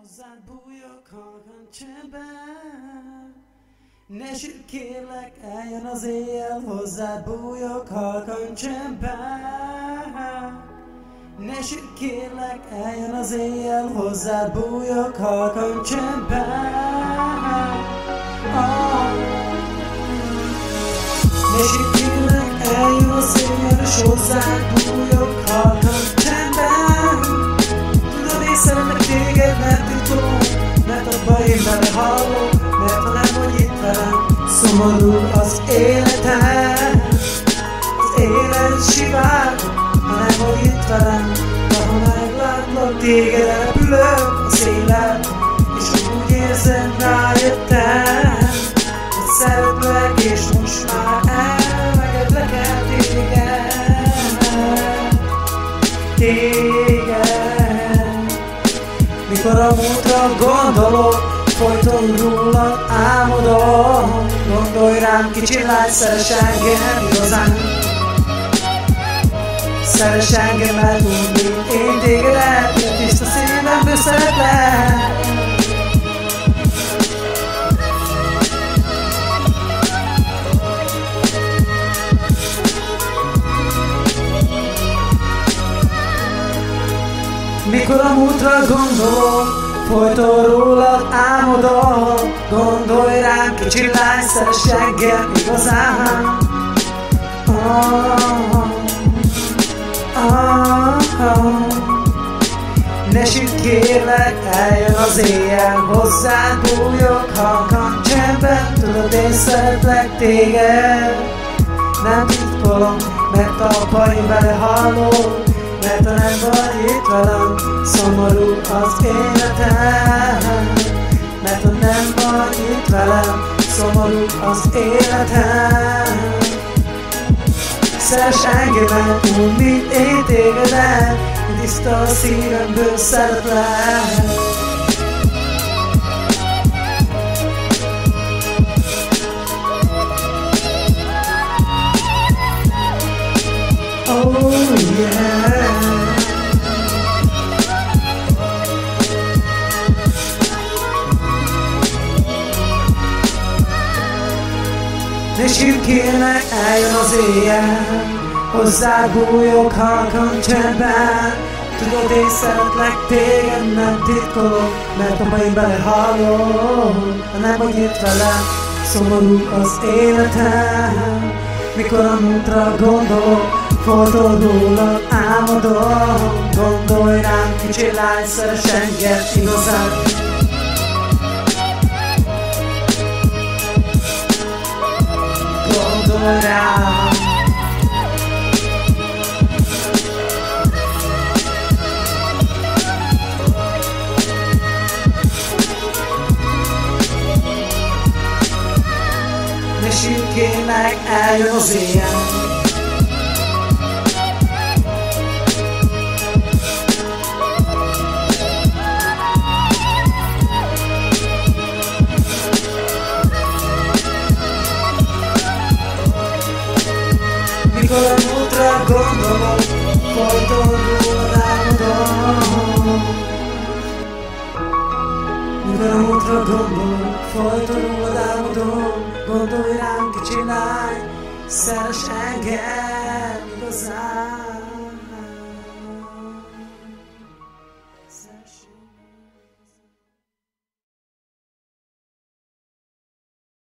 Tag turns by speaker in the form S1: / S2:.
S1: hozzád bújok halkan csendben. Ne sírj, kérlek, eljön az éjjel, hozzád bújok halkan csendben. Ne sírj, kérlek, eljön az éjjel, hozzád bújok halkan csendben. Ne sírj, kérlek, eljön az éjjel, és hozzád bújok halkan csendben. Tudod, én szeretek téged, mert titkolom, mert abban én belehallok, mert ha nem vagy itt velem, szomorú az életem. Az élet sivár, ha nem vagy itt velem, de ha meglátlak téged, elrepülök a szélen, és úgy érzem, rájöttem, hogy szeretlek, és most már elmegedlek el téged. Mikor a múltra gondolok, folyton rólad álmodom. Gondolj rám, kicsi lány, szeress engem igazán. Szeress engem, mert úgy, mint én tégedet, én tiszta szívemből szeretlek. Mikor a múltra gondolok, folyton rólad álmodom. Gondolj rám, kicsi lány, szeress engem igazán. Ne sírj, kérlek, eljön az éjjel, hozzád bújok halkan csendben. Tudod, én szeretlek téged, nem titkolom, mert abban én belehallok, mert ha nem vagy itt velem, szomorú az életem. Mert ha nem vagy itt velem, szomorú az életem. Szeress engemet úgy, mint én tégedet, tiszta a szívemből szeretlek. Oh yeah. Ne sírj, kérlek, eljön az éjjel, hozzád bújok halkan csendben. Tudod, én szeretlek téged, nem titkolom, mert abban én belehallok. Ha nem vagy itt velem, szomorú az életem. Mikor a múltra gondolok, folyton rólad álmodom. Gondolj rám, kicsi lány, szeress engem igazán. Gondolj rám. Ne sírj, kérlek, eljön az éjjel. Mikor a múltra gondolok, folyton rólad álmodom. Mikor a múltra gondolok, folyton rólad álmodom. Gondolj rám, kicsi lány, szeress engem igazán.